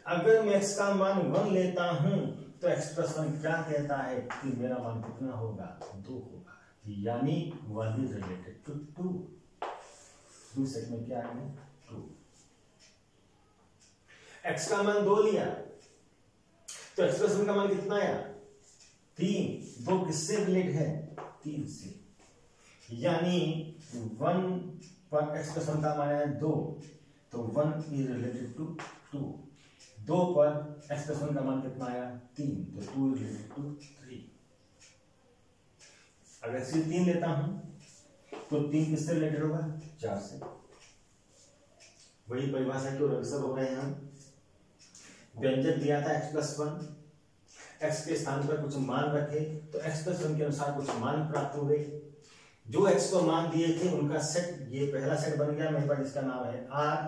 अगर मैं x का मान 1 लेता हूं तो x प्लस 1 क्या कहता है कि मेरा मान कितना होगा, 2 होगा, यानी 1 इज रिलेटेड टू 2। दूसरे सेट में क्या है, 2। x का मान 2 लिया तो x प्लस 1 का मान कितना आया, 3। 2 किससे रिलेटेड है, 3 से, यानी 1 पर x प्लस 1 का मान है 2, तो 1 इज रिलेटेड टू 2। 2 पर x प्लस 1 का मान कितना आया, 3, तो 2 इज रिलेटेड टू 3। अगर सिर्फ 3 लेता हूं तो 3 किससे रिलेटेड होगा, 4 से। वही परिभाषा के अक्सर हो रहे हैं हम। व्यंजक दिया था x प्लस 1, x के स्थान पर कुछ मान रखे तो x प्लस 1 के अनुसार कुछ मान प्राप्त हो गए। जो x को मान दिए थे उनका सेट, ये पहला सेट बन गया मेरे पास, जिसका नाम है R।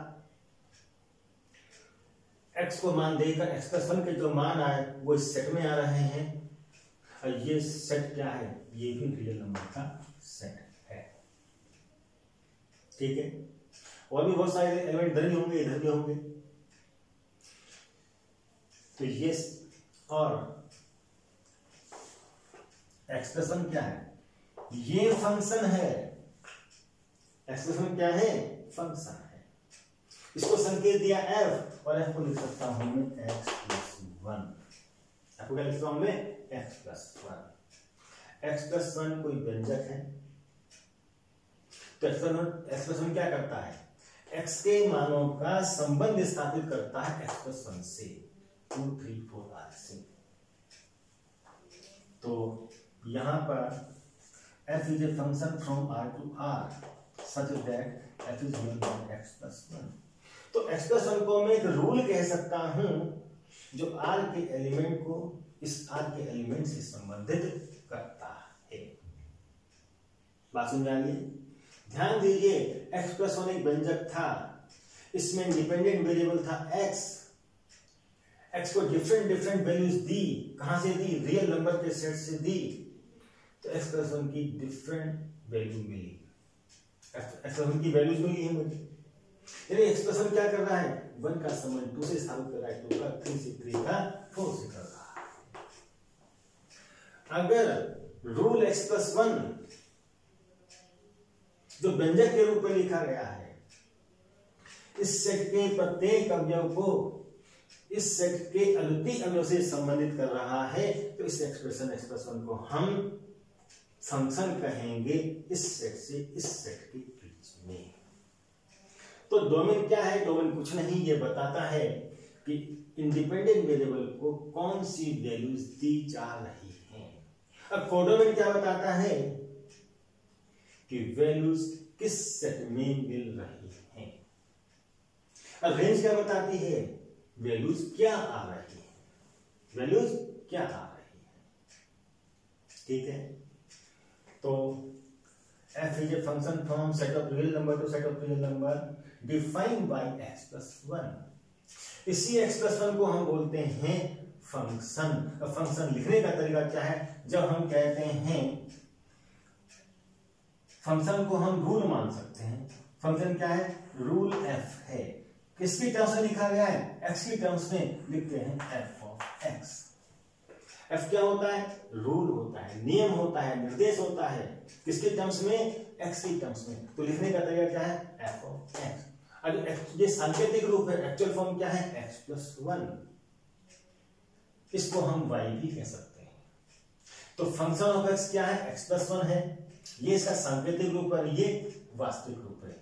x को मान देकर x प्लस 1 के जो मान आए वो इस सेट में आ रहे हैं, और ये सेट क्या है, ये भी रियल नंबर का सेट है। ठीक है, और भी बहुत सारे एलिमेंट इधर भी होंगे, इधर भी होंगे। तो ये और एक्सप्रेशन क्या है, ये फंक्शन है। एक्सप्रेशन क्या है, फंक्शन है। इसको संकेत दिया f, और f को लिख सकता हूं मैं x प्लस 1। आपको क्या लिखता हूं मैं, x प्लस 1। x प्लस 1 कोई व्यंजक है, तो x प्लस 1 क्या करता है, x के मानों का संबंध स्थापित करता है x प्लस 1 से, 2, 3, 4 आदि से। तो यहां पर f is a function from R to R such that f is given by x plus 1। तो x plus 1 को मैं एक रूल कह सकता हूं जो R के एलिमेंट को इस R के एलिमेंट से संबंधित करता है। बात समझाइए, ध्यान दीजिए, x plus 1 एक व्यंजक था, इसमें इंडिपेंडेंट वेरिएबल था x को डिफरेंट वैल्यूज दी। कहां से दी, रियल नंबर के सेट से दी, तो x प्लस 1 की डिफरेंट वैल्यू मिली, x प्लस 1 की वैल्यूज मिली है मुझे। यानी x प्लस 1 क्या कर रहा है, 1 का संबंध 2 से स्थापित कर रहा है, 2 का 3 से, 3 का 4 से कर रहा है। अगर रूल x प्लस 1 जो व्यंजक के रूप में लिखा गया है, इस सेट के प्रत्येक अवयव को इस सेट के अद्वितीय अवयव से संबंधित कर रहा है, तो इस एक्सप्रेशन x प्लस 1 को हम फंक्शन कहेंगे इस सेट से इस सेट के बीच में। तो डोमेन क्या है, डोमेन कुछ नहीं, ये बताता है कि इंडिपेंडेंट वेरिएबल को कौन सी वैल्यूज दी जा रही हैं। अब कोडोमेन क्या बताता है कि वैल्यूज किस सेट में मिल रही हैं। अब रेंज क्या बताती है, वैल्यूज क्या आ रही है, वैल्यूज क्या आ रही है। ठीक है, तो f is a function from set of real number to set of real number defined by x plus 1। इसी x plus 1 को हम बोलते हैं फंक्शन। अब फंक्शन लिखने का तरीका क्या है, जब हम कहते हैं फंक्शन को हम रूल मान सकते हैं। फंक्शन क्या है, रूल f है। किसकी टर्म्स में लिखा गया है, x की टर्म्स में लिखते हैं f of x। f क्या होता है, रूल होता है, नियम होता है, निर्देश होता है। किसके टर्म्स में, x की टर्म्स में। तो लिखने का तरीका क्या है, f of x। अब ये सांकेतिक रूप है, एक्चुअल फॉर्म क्या है, x plus 1। इसको हम y भी कह सकते हैं। तो फंक्शन ऑफ x क्या है, x plus 1 है, ये इसका सांकेतिक रूप है, ये वास्तविक रूप है।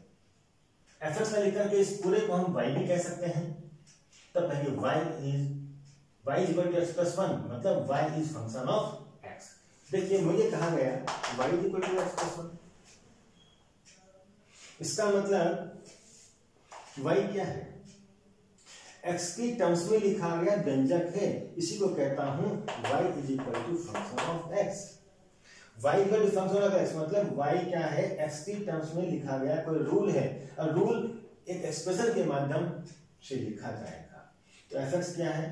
fx में लिखकर के इस पूरे को हम y भी कह सकते हैं। तब पहले y is equal to x plus 1, मतलब y is function of x। देखिए मुझे कहा गया y is equal to x plus 1, इसका मतलब y क्या है, x की टर्म्स में लिखा गया व्यंजक है, इसी को कहता हूं y is equal to function of x। y is equal to function of x मतलब y क्या है, x की टर्म्स में लिखा गया कोई रूल है, और रूल एक एक्सप्रेशन के माध्यम से लिखा जाएगा। तो fx क्या है,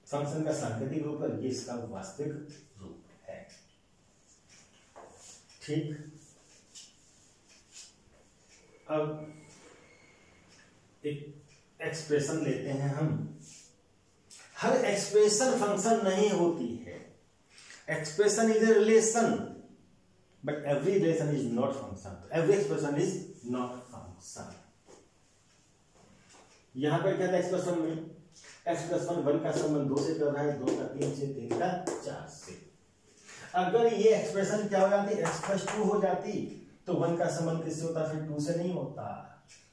फंक्शन का सांकेतिक रूप है, ये इसका वास्तविक रूप है। ठीक, अब एक एक्सप्रेशन लेते हैं हम हर एक्सप्रेशन फंक्शन नहीं होती है। Expression is a relation, but every relation is not function. Every expression is not function. यहां पर क्या था एक्सप्रेशन में, x+1 1 का संबंध 2 से कर रहा है, 2 का 3 से, 3 का 4 से। अगर ये एक्सप्रेशन क्या हो जाती, x+2 हो जाती, तो 1 का संबंध किससे होता, फिर 2 से नहीं होता,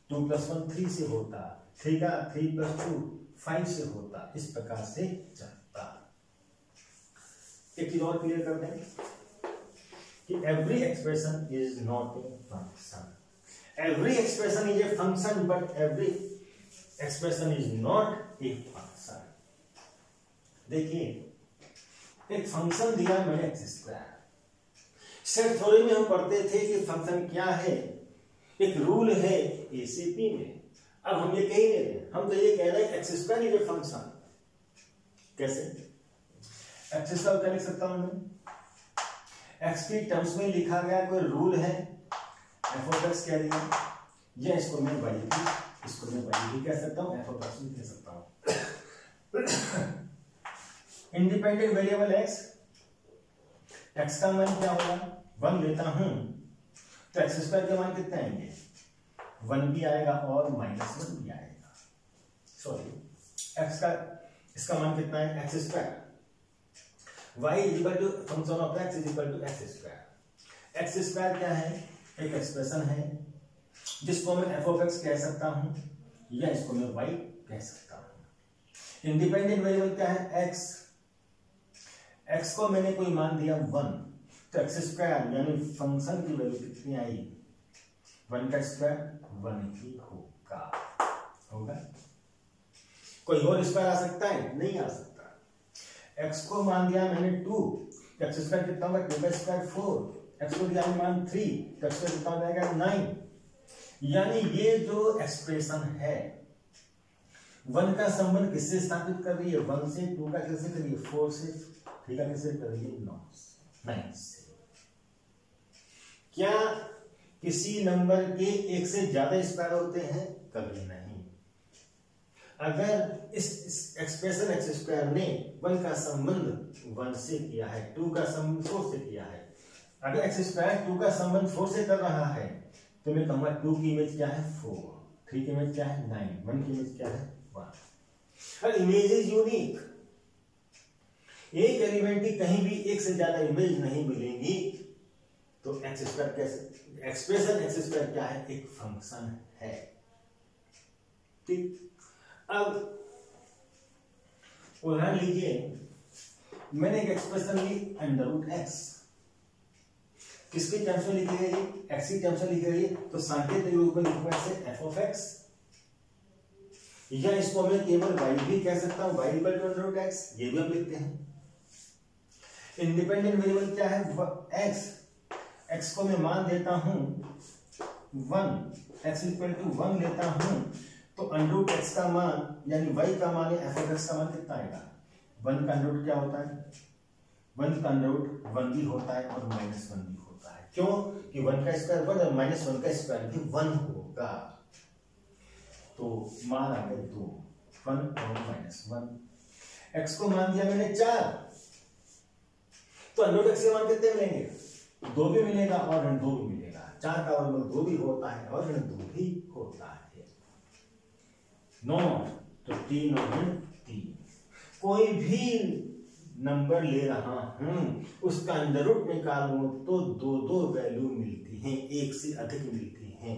2+1 3 से होता, 3 का 3+2 5 से होता, इस प्रकार से चलता। एक चीज और क्लियर कर दें कि every expression is not a function. Every expression is a function, but every expression is not a function. देखिए एक फंक्शन दिया मैंने x²। सेट थ्योरी में हम पढ़ते थे कि फंक्शन क्या है, एक रूल है ए से बी में। अब हम ये कह नहीं रहे, हम तो ये कह रहे हैं x² इज ए फंक्शन। कैसे x² क्या लिख सकता हूं मैं, x की टर्म्स में लिखा गया कोई रूल है, f(x) कह दिया, या इसको मैं y भी कह सकता हूं, f(x) भी कह सकता हूं। इंडिपेंडेंट वेरिएबल x का मान क्या होगा, 1 लेता हूं तो x² के मान कितने आएंगे, 1 भी आएगा और -1 भी आएगा। सॉरी x का इसका मान कितना है, x²। y equal to function of x is equal to x²। x² क्या है, एक एक्सप्रेशन है जिसको मैं f(x) कह सकता हूं, या इसको मैं y कह सकता हूं। इंडिपेंडेंट वेरिएबल क्या है, x को मैंने कोई मान दिया 1, तो x² यानी फंक्शन की वैल्यू कितनी आई, 1 का स्क्वायर 1 ही होगा। कोई और स्क्वायर आ सकता है, नहीं आ सकता। x को मान दिया मैंने 2, x² कितना होगा, 2 का स्क्वायर 4, x को दिया मान 3, तो x कितना हो जाएगा 9। यानी ये जो एक्सप्रेशन है 1 का संबंध किससे स्थापित कर रही है, 1 से, 2 का किससे कर रही है, 4 से, 3 का किससे कर रही है, 9 से। क्या किसी नंबर के एक से ज्यादा स्क्वायर होते हैं, कभी नहीं। अगर इस एक्सप्रेशन x² ने 1 का संबंध 1 से किया है, 2 का संबंध 4 से किया है, अगर x² 2 का संबंध 4 से कर रहा है, तो मैं कहूंगा 2 की इमेज क्या है 4, 3 की इमेज क्या है 9, 1 की इमेज क्या है 1। और इमेज इज यूनिक, एक एलिमेंट की कहीं भी एक से ज्यादा इमेज नहीं मिलेंगी, तो x² कैसे, एक्सप्रेशन x² क्या है, एक फंक्शन है। ठीक, अब उदाहरण लीजिए, मैंने एक एक्सप्रेशन ली √x, किसकी टर्म्स में लिखी गई, x की टर्म्स में लिखी गई, तो सांकेतिक रूप में लिखूंगा इसे f(x), या इसको मैं केवल y भी कह सकता हूं, y इक्वल टू √x, ये भी हम लिखते हैं। इंडिपेंडेंट वेरिएबल क्या है, x को मैं मान देता हूं 1, x इक्वल टू 1 लेता हूं, तो √x का मान यानी y का मान या f(x) का मान कितना आएगा, 1 का √ क्या होता है, 1 का √ 1 भी होता है और -1 भी होता है। क्यों कि 1 का स्क्वायर 1 और -1 का स्क्वायर भी 1 होगा, तो मान आ गए 2, 1 और -1। x को मान दिया मैंने 4, तो √x के मान कितने मिलेंगे, 2 भी मिलेगा और ऋण 2 भी मिलेगा। 4 का वर्गमूल 2 भी होता है और ऋण 2 भी होता है। 9 तो 3 और ऋण 3। कोई भी नंबर ले रहा हूं, उसका √ निकालूं तो 2 वैल्यू मिलती हैं, एक से अधिक मिलती हैं,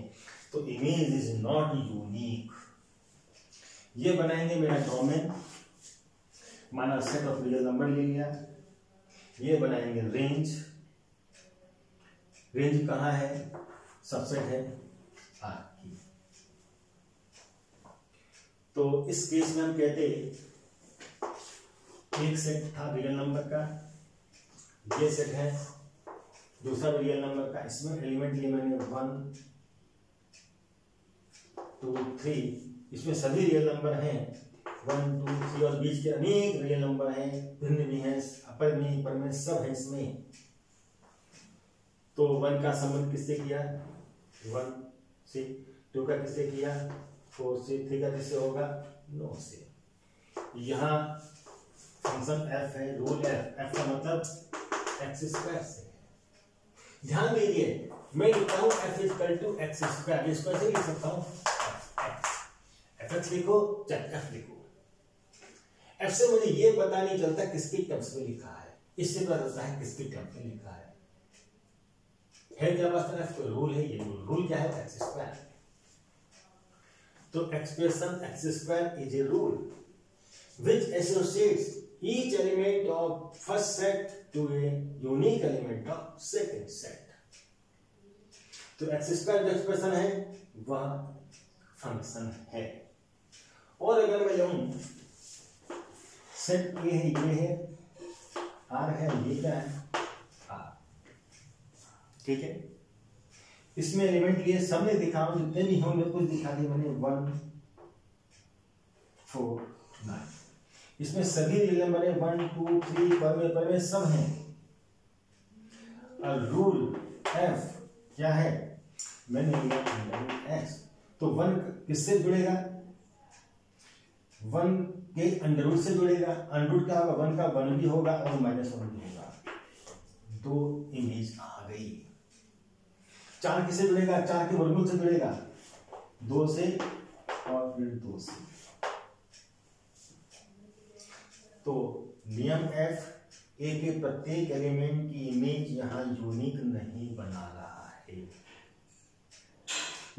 तो इमेज इज नॉट यूनिक। ये बनाएंगे मेरा डोमेन, माना सेट ऑफ रियल नंबर ले लिया, ये बनाएंगे रेंज, रेंज कहाँ है, सबसेट है R की। तो इस केस में हम कहते एक सेट था रियल नंबर का, ये सेट है दूसरा रियल नंबर का, इसमें एलिमेंट लिए मैंने 1 2 3, इसमें सभी रियल नंबर हैं 1 2 3 और बीच के अनेक रियल नंबर हैं, भिन्न भी हैं, अपर में पर में सब है इसमें। तो 1 का संबंध किससे किया, 1 से, 2 का किससे किया, 4 से, 3 का किससे होगा, 9 से। यहाँ फंक्शन एफ है, रूल एफ, एफ का मतलब एक्स स्क्वायर से है। ध्यान दीजिए मैं लिखता हूं F equal to X square, इसको ऐसे लिख सकता हूं एफ एक्स लिखो चाहे एफ लिखो। एफ से मुझे ये पता नहीं चलता किसकी टर्म्स में लिखा है, इससे पता चलता है किसकी टर्म्स में लिखा है क्या वास्तव में एफ कोई रूल है, ये रूल क्या है एक्स स्क्वायर। तो expression x square is a rule which associates each element of first set to a unique element of second set। तो एक्स स्क्वायर जो एक्सप्रेशन है वह फंक्शन है। और अगर मैं लूं सेट ए है, ये है, आर है, ये क्या है आर, ठीक है। इसमें एलिमेंट लिए सबने दिखा, जितने भी होंगे कुछ दिखा दिए मैंने 1 4 9। इसमें सभी रियल नंबर है 1 2 3 पर में सब हैं। और रूल एफ क्या है, मैंने लिया एक्स, तो 1 किससे जुड़ेगा, 1 के अंडर रूट से जुड़ेगा। अंडर रूट क्या होगा, 1 का 1 भी होगा और -1 भी होगा। 2 इमेज आ गई। 4 किससे जुड़ेगा, 4 के वर्गमूल से जुड़ेगा, 2 से और फिर 2 से। तो नियम एफ ए के प्रत्येक एलिमेंट की इमेज यहां यूनिक नहीं बना रहा है।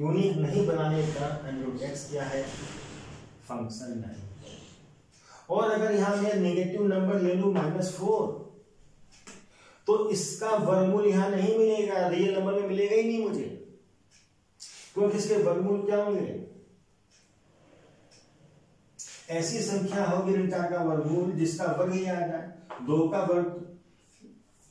यूनिक नहीं बनाने का अंडर एक्स क्या है, फंक्शन नहीं है। और अगर यहां मैं नेगेटिव नंबर ले लूं -4, तो इसका वर्गमूल यहां नहीं मिलेगा, रियल नंबर में मिलेगा ही नहीं मुझे, क्योंकि इसके वर्गमूल क्या होंगे, ऐसी संख्या होगी ऋण 4 का वर्गमूल जिसका वर्ग ही आ जाए। 2 का वर्ग,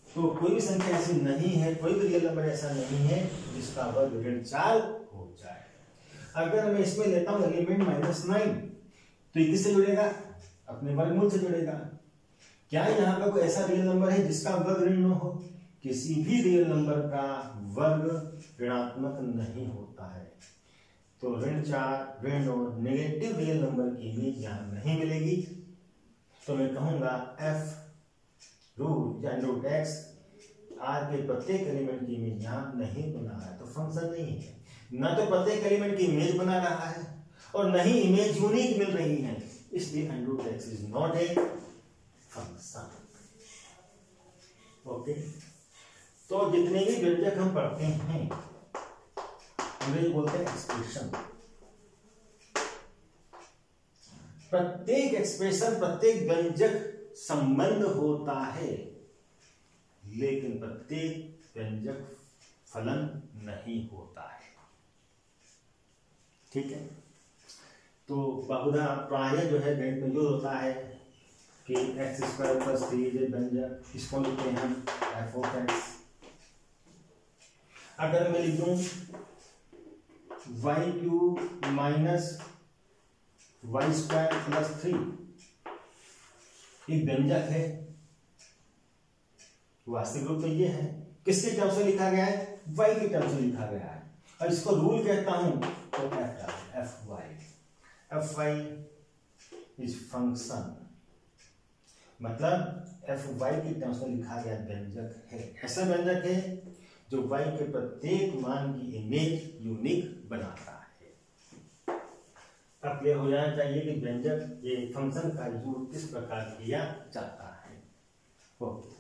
तो कोई भी संख्या ऐसी नहीं है, कोई भी रियल नंबर ऐसा नहीं है जिसका वर्ग ऋण 4 हो जाए। अगर मैं इसमें लेता हूं एलिमेंट -9, तो ये किससे जुड़ेगा, अपने वर्गमूल से जुड़ेगा। क्या यहाँ पर कोई ऐसा रियल नंबर है जिसका वर्ग ऋण न हो, किसी भी रियल नंबर का वर्ग ऋणात्मक नहीं होता है। तो ऋण 4 ऋण और नेगेटिव रियल नंबर की इमेज यहां नहीं मिलेगी। तो मैं कहूंगा एफ रूल या रूट एक्स आर के प्रत्येक एलिमेंट की इमेज यहां नहीं बना रहा है, तो फंक्शन नहीं है। ना तो प्रत्येक एलिमेंट की इमेज बना रहा है और न ही इमेज यूनिक मिल रही है, इसलिए under x is not a function. Okay, तो जितने भी व्यंजक हम पढ़ते हैं अंग्रेजी बोलते हैं एक्सप्रेशन। प्रत्येक एक्सप्रेशन, प्रत्येक व्यंजक संबंध होता है, लेकिन प्रत्येक व्यंजक फलन नहीं होता है। ठीक है, तो बहुधा प्राय जो है गणित में यूज होता है कि x² + 3 व्यंजक, इसको लिखते हैं हम f(x). अगर मैं लिख दूं y³ - y² + 3 एक व्यंजक है, वास्तविक रूप तो ये है, किसके टर्म्स में लिखा गया है, y के टर्म्स में लिखा गया है, और इसको रूल कहता हूं तो fy इज फंक्शन, मतलब fy के टर्म्स में लिखा गया व्यंजक है। ऐसा व्यंजक है जो y के प्रत्येक मान की इमेज यूनिक बनाता है। अब क्लियर हो जाना चाहिए कि व्यंजक ये फंक्शन का यूज किस प्रकार किया जाता है। ओके।